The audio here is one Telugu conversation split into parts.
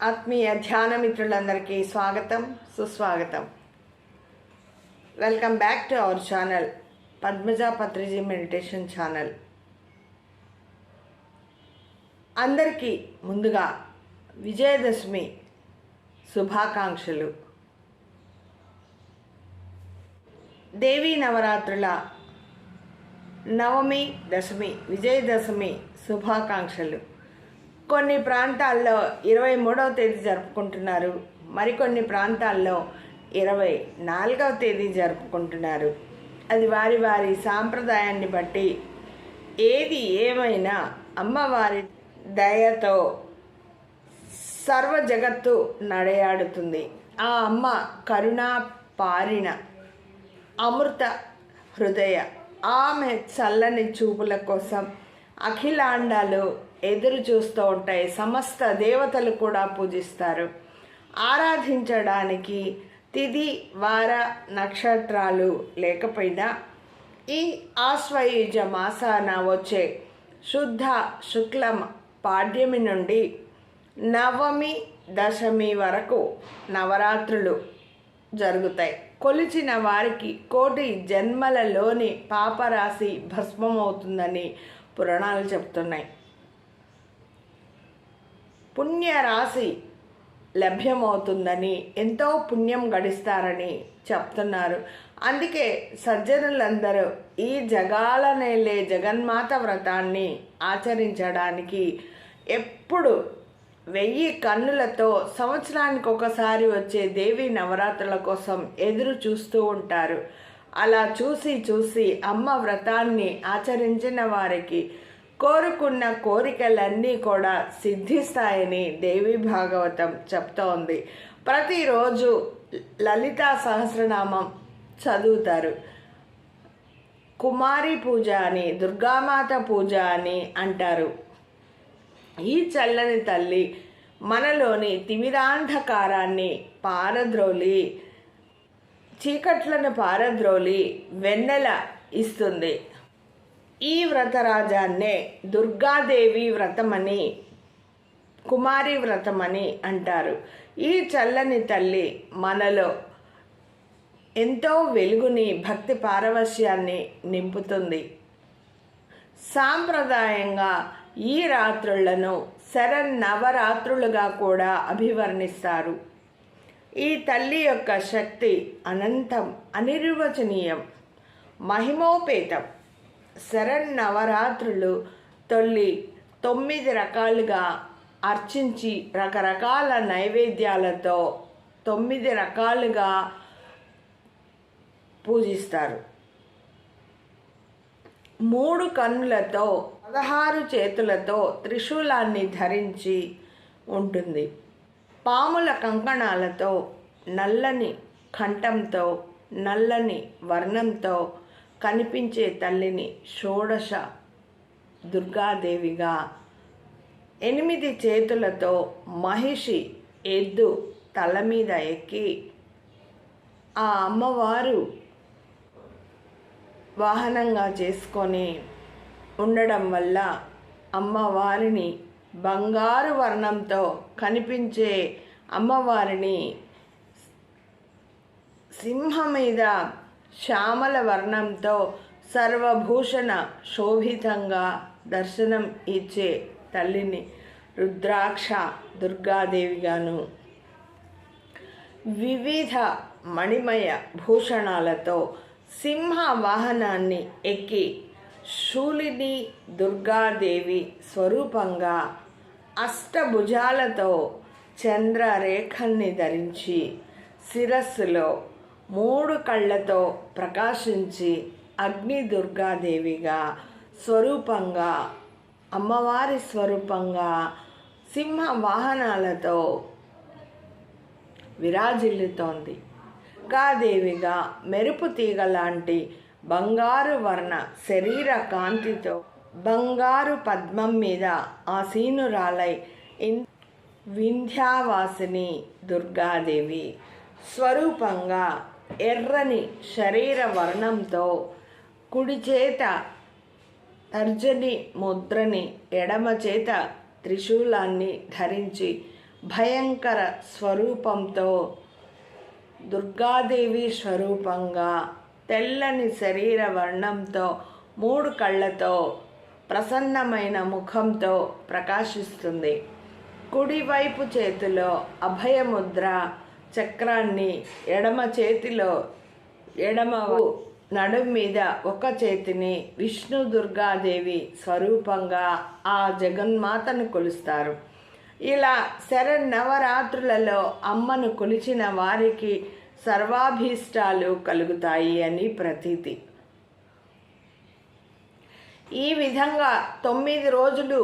ఆత్మీయ ధ్యాన మిత్రులందరికీ స్వాగతం సుస్వాగతం. Welcome back to our channel Padmaja Patriji meditation channel. అందరికీ ముందుగా విజయదశమి శుభాకాంక్షలు. దేవీ నవరాత్రుల నవమి, దశమి, విజయదశమి శుభాకాంక్షలు. కొన్ని ప్రాంతాల్లో 23వ తేదీ జరుపుకుంటున్నారు, మరికొన్ని ప్రాంతాల్లో 24వ తేదీ జరుపుకుంటున్నారు. అది వారి వారి సాంప్రదాయాన్ని బట్టి ఏది ఏమైనా అమ్మవారి దయతో సర్వ జగత్తు నడయాడుతుంది. ఆ అమ్మ కరుణా పారిణ అమృత హృదయ, ఆమె చల్లని చూపుల కోసం అఖిలాండాలు ఎదురు చూస్తూ ఉంటాయి. సమస్త దేవతలు కూడా పూజిస్తారు. ఆరాధించడానికి తిథి వార నక్షత్రాలు లేకపోయినా ఈ ఆశ్వయుజ మాసాన వచ్చే శుద్ధ శుక్లం పాడ్యమి నుండి నవమి దశమి వరకు నవరాత్రులు జరుగుతాయి. కొలిచిన వారికి కోటి జన్మలలోని పాపరాశి భస్మమవుతుందని పురాణాలు చెప్తున్నాయి. పుణ్యరాశి లభ్యమవుతుందని, ఎంతో పుణ్యం గడిస్తారని చెప్తున్నారు. అందుకే సజ్జనులందరూ ఈ జగాలనేలే జగన్మాత వ్రతాన్ని ఆచరించడానికి ఎప్పుడు 1000 కన్నులతో సంవత్సరానికి ఒకసారి వచ్చే దేవీ నవరాత్రుల కోసం ఎదురు చూస్తూ ఉంటారు. అలా చూసి అమ్మ వ్రతాన్ని ఆచరించిన వారికి కోరుకున్న కోరికలన్నీ కూడా సిద్ధిస్తాయని దేవి భాగవతం చెప్తోంది. ప్రతిరోజు లలితా సహస్రనామం చదువుతారు. కుమారి పూజ అని, దుర్గామాత పూజ అని అంటారు. ఈ చల్లని తల్లి మనలోని తిమిరాంధకారాన్ని పారద్రోలి, చీకట్లను పారద్రోలి వెన్నెల ఇస్తుంది. ఈ వ్రతరాజాన్నే దుర్గాదేవి వ్రతమని, కుమారి వ్రతమని అంటారు. ఈ చల్లని తల్లి మనలో ఎంతో వెలుగుని, భక్తి పారవశ్యాన్ని నింపుతుంది. సాంప్రదాయంగా ఈ రాత్రులను శరన్నవరాత్రులుగా కూడా అభివర్ణిస్తారు. ఈ తల్లి యొక్క శక్తి అనంతం, అనిర్వచనీయం, మహిమోపేతం. శరన్నవరాత్రులు 9 రకాలుగా అర్చించి రకరకాల నైవేద్యాలతో 9 రకాలుగా పూజిస్తారు. 3 కన్నులతో 16 చేతులతో త్రిశూలాన్ని ధరించి ఉంటుంది. పాముల కంకణాలతో, నల్లని కంఠంతో, నల్లని వర్ణంతో కనిపించే తల్లిని షోడశ దుర్గాదేవిగా, 8 చేతులతో మహిషి ఎద్దు తల మీద ఎక్కి ఆ అమ్మవారు వాహనంగా చేసుకొని ఉండడం వల్ల అమ్మవారిని బంగారు వర్ణంతో కనిపించే అమ్మవారిని సింహం మీద శ్యామల వర్ణంతో సర్వభూషణ శోభితంగా దర్శనం ఇచ్చే తల్లిని రుద్రాక్ష దుర్గాదేవిగాను, వివిధ మణిమయ భూషణాలతో సింహ వాహనాన్ని ఎక్కి శూలిని దుర్గాదేవి స్వరూపంగా అష్టభుజాలతో చంద్రరేఖల్ని ధరించి శిరస్సులో 3 కళ్ళతో ప్రకాశించి అగ్ని దుర్గాదేవిగా స్వరూపంగా, అమ్మవారి స్వరూపంగా సింహ వాహనాలతో విరాజిల్లుతోంది. దుర్గాదేవిగా మెరుపు తీగ లాంటి బంగారు వర్ణ శరీర కాంతితో బంగారు పద్మం మీద ఆసీనురాలై వింధ్యావాసిని దుర్గాదేవి స్వరూపంగా ఎర్రని శరీర వర్ణంతో కుడి చేత తర్జని ముద్రని, ఎడమ చేత త్రిశూలాన్ని ధరించి భయంకర స్వరూపంతో దుర్గాదేవి స్వరూపంగా తెల్లని శరీర వర్ణంతో 3 కళ్ళతో ప్రసన్నమైన ముఖంతో ప్రకాశిస్తుంది. కుడివైపు చేతిలో అభయముద్ర చక్రాన్ని, ఎడమ చేతిలో ఎడమ నడుం మీద ఒక చేతిని విష్ణు దుర్గాదేవి స్వరూపంగా ఆ జగన్మాతను కొలుస్తారు. ఇలా శరన్నవరాత్రులలో అమ్మను కొలిచిన వారికి సర్వాభీష్టాలు కలుగుతాయి అని ప్రతీతి. ఈ విధంగా 9 రోజులు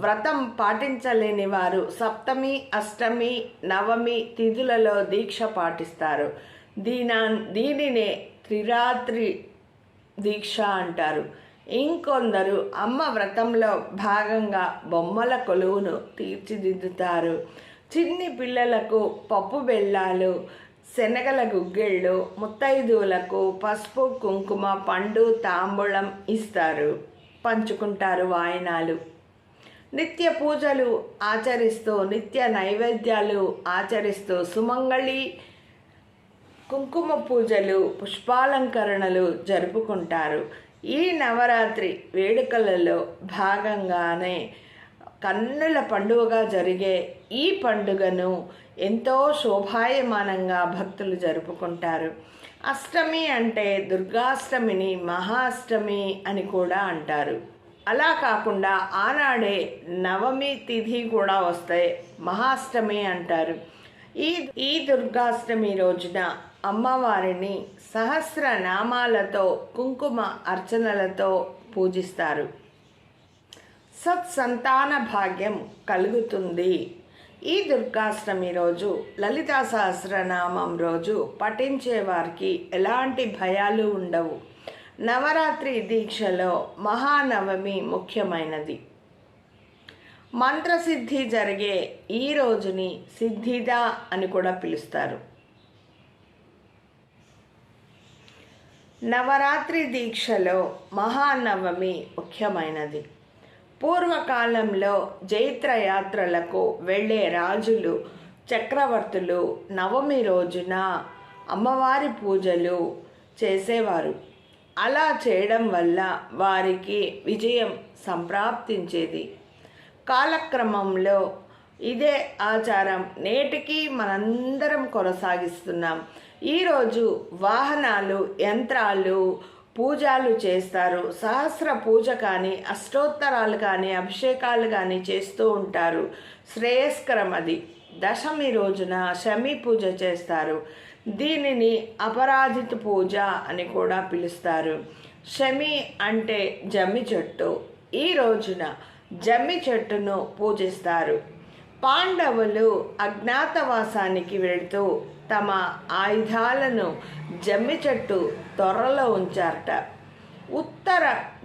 వ్రతం పాటించలేని వారు సప్తమి, అష్టమి, నవమి తిథులలో దీక్ష పాటిస్తారు. దీనినే త్రిరాత్రి దీక్ష అంటారు. ఇంకొందరు అమ్మ వ్రతంలో భాగంగా బొమ్మల కొలువును తీర్చిదిద్దుతారు. చిన్ని పిల్లలకు పప్పు బెల్లాలు, శనగల గుగ్గిళ్ళు, ముత్తైదువులకు పసుపు, కుంకుమ, పండు, తాంబూలం ఇస్తారు, పంచుకుంటారు వాయనాలు. నిత్య పూజలు ఆచరిస్తూ, నిత్య నైవేద్యాలు ఆచరిస్తూ సుమంగళి కుంకుమ పూజలు, పుష్పాలంకరణలు జరుపుకుంటారు. ఈ నవరాత్రి వేడుకలలో భాగంగానే కన్నుల పండుగగా జరిగే ఈ పండుగను ఎంతో శోభాయమానంగా భక్తులు జరుపుకుంటారు. అష్టమి అంటే దుర్గాష్టమిని మహాష్టమి అని కూడా అంటారు. అలా కాకుండా ఆనాడే నవమి తిథి కూడా వస్తే మహాష్టమి అంటారు. ఈ దుర్గాష్టమి రోజున అమ్మవారిని సహస్రనామాలతో, కుంకుమ అర్చనలతో పూజిస్తారు. సత్సంతాన భాగ్యం కలుగుతుంది. ఈ దుర్గాష్టమి రోజు లలితా సహస్రనామం రోజు పఠించే వారికి ఎలాంటి భయాలు ఉండవు. నవరాత్రి దీక్షలో మహానవమి ముఖ్యమైనది. మంత్రసిద్ధి జరిగే ఈ రోజుని సిద్ధిదా అని కూడా పిలుస్తారు. నవరాత్రి దీక్షలో మహానవమి ముఖ్యమైనది. పూర్వకాలంలో జైత్రయాత్రలకు వెళ్ళే రాజులు, చక్రవర్తులు నవమి రోజున అమ్మవారి పూజలు చేసేవారు. అలా చేయడం వల్ల వారికి విజయం సంప్రాప్తించేది. కాలక్రమంలో ఇదే ఆచారం నేటికి మనందరం కొనసాగిస్తున్నాం. ఈరోజు వాహనాలు, యంత్రాలు, పూజలు చేస్తారు. సహస్ర పూజ కానీ, అష్టోత్తరాలు కానీ, అభిషేకాలు కానీ చేస్తూ ఉంటారు. శ్రేయస్కరం అది. దశమి రోజున శమి పూజ చేస్తారు. దీనిని అపరాజిత పూజ అని కూడా పిలుస్తారు. శమి అంటే జమ్మి చెట్టు. ఈ రోజున జమ్మి చెట్టును పూజిస్తారు. పాండవులు అజ్ఞాతవాసానికి వెళుతూ తమ ఆయుధాలను జమ్మి చెట్టు తొర్రలో ఉంచారట. ఉత్తర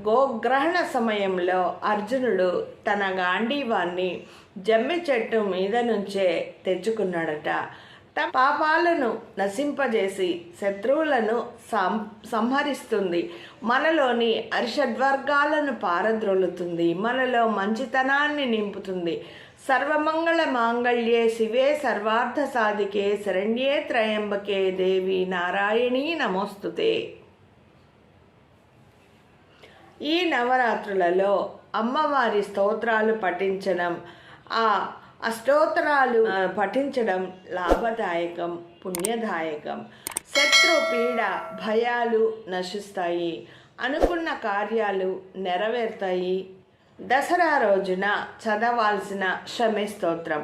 గోగ్రహణ సమయంలో అర్జునుడు తన గాంధీవాన్ని జమ్మి చెట్టు మీద నుంచే తెచ్చుకున్నాడట. తమ పాపాలను నశింపజేసి శత్రువులను సంహరిస్తుంది. మనలోని అరిషడ్వర్గాలను పారద్రోలుతుంది. మనలో మంచితనాన్ని నింపుతుంది. సర్వమంగళ మాంగళ్యే శివే సర్వార్థ సాధికే శరణ్యే త్రయంబకే దేవి నారాయణీ నమోస్తుతే. ఈ నవరాత్రులలో అమ్మవారి స్తోత్రాలు పఠించడం, ఆ అష్టోత్తరాలు పఠించడం లాభదాయకం, పుణ్యదాయకం. శత్రు పీడ భయాలు నశిస్తాయి. అనుకున్న కార్యాలు నెరవేరుతాయి. దసరా రోజున చదవాల్సిన శమి స్తోత్రం.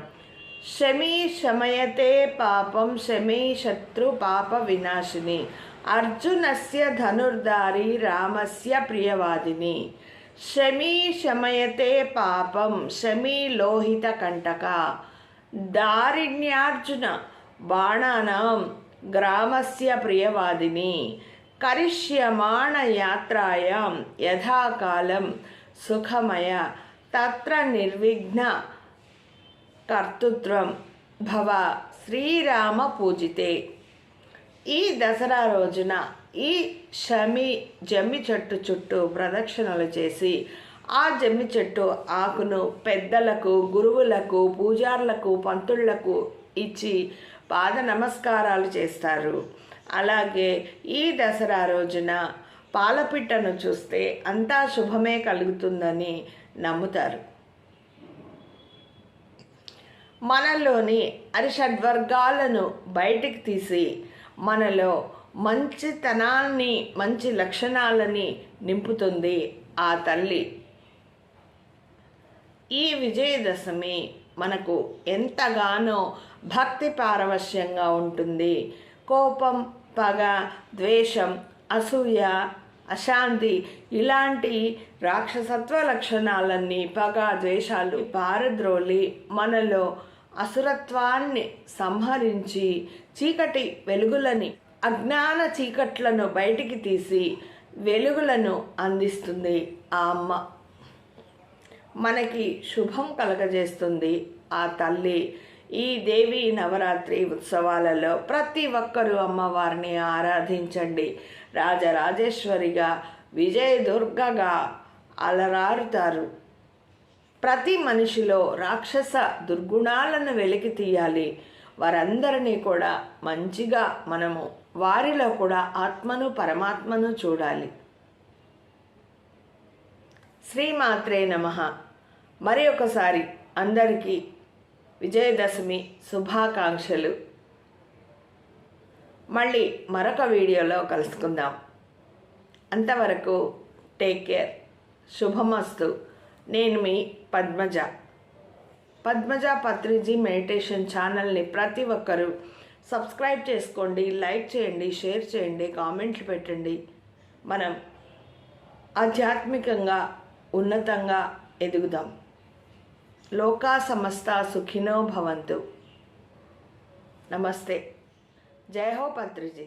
శమి శమయతే పాపం శమి శత్రు పాప వినాశిని అర్జునస్య ధనుర్ధారి రామస్య ప్రియవాదిని. శమి శమయతే పాపం శమి లోహిత కంటక దారిణ్యార్జున బాణానాం గ్రామస్య ప్రియవాదిని కరిష్యమాణ యాత్రాయాం యథాకాలం సుఖమయ తత్ర నిర్విఘ్న కర్తృత్వం భవ శ్రీరామ పూజితే. ఈ దసరా రోజున ఈ జమ్మి చెట్టు చుట్టూ ప్రదక్షిణలు చేసి ఆ జమ్మి చెట్టు ఆకును పెద్దలకు, గురువులకు, పూజారులకు, పంతుళ్లకు ఇచ్చి పాద నమస్కారాలు చేస్తారు. అలాగే ఈ దసరా రోజున పాలపిట్టను చూస్తే అంతా శుభమే కలుగుతుందని నమ్ముతారు. మనలోని అరిషడ్వర్గాలను బయటికి తీసి మనలో మంచితనాన్ని, మంచి లక్షణాలని నింపుతుంది ఆ తల్లి. ఈ విజయదశమి మనకు ఎంతగానో భక్తి పారవశ్యంగా ఉంటుంది. కోపం, పగ, ద్వేషం, అసూయ, అశాంతి ఇలాంటి రాక్షసత్వ లక్షణాలన్నీ, పగ, ద్వేషాలు పారద్రోలి మనలో అసురత్వాన్ని సంహరించి చీకటి వెలుగులని, అజ్ఞాన చీకట్లను బయటికి తీసి వెలుగులను అందిస్తుంది ఆ అమ్మ. మనకి శుభం కలగజేస్తుంది ఆ తల్లి. ఈ దేవి నవరాత్రి ఉత్సవాలలో ప్రతి ఒక్కరూ అమ్మవారిని ఆరాధించండి. రాజరాజేశ్వరిగా, విజయదుర్గగా అలరారుతారు. ప్రతి మనిషిలో రాక్షస దుర్గుణాలను వెలికి తీయాలి. వారందరినీ కూడా మంచిగా మనము వారిలో కూడా ఆత్మను, పరమాత్మను చూడాలి. శ్రీమాత్రే నమః. మరి ఒకసారి అందరికీ విజయదశమి శుభాకాంక్షలు. మళ్ళీ మరొక వీడియోలో కలుసుకుందాం. అంతవరకు టేక్ కేర్. శుభమస్తు. నేను మీ పద్మజ. పద్మజ పత్రిజీ మెడిటేషన్ ఛానల్ని ప్రతి ఒక్కరూ సబ్స్క్రైబ్ చేసుకోండి, లైక్ చేయండి, షేర్ చేయండి, కామెంట్లు పెట్టండి. మనం ఆధ్యాత్మికంగా ఉన్నతంగా ఎదుగుదాం. లోకా సమస్త సుఖినో భవంతు. నమస్తే. జై హో పత్రిజీ.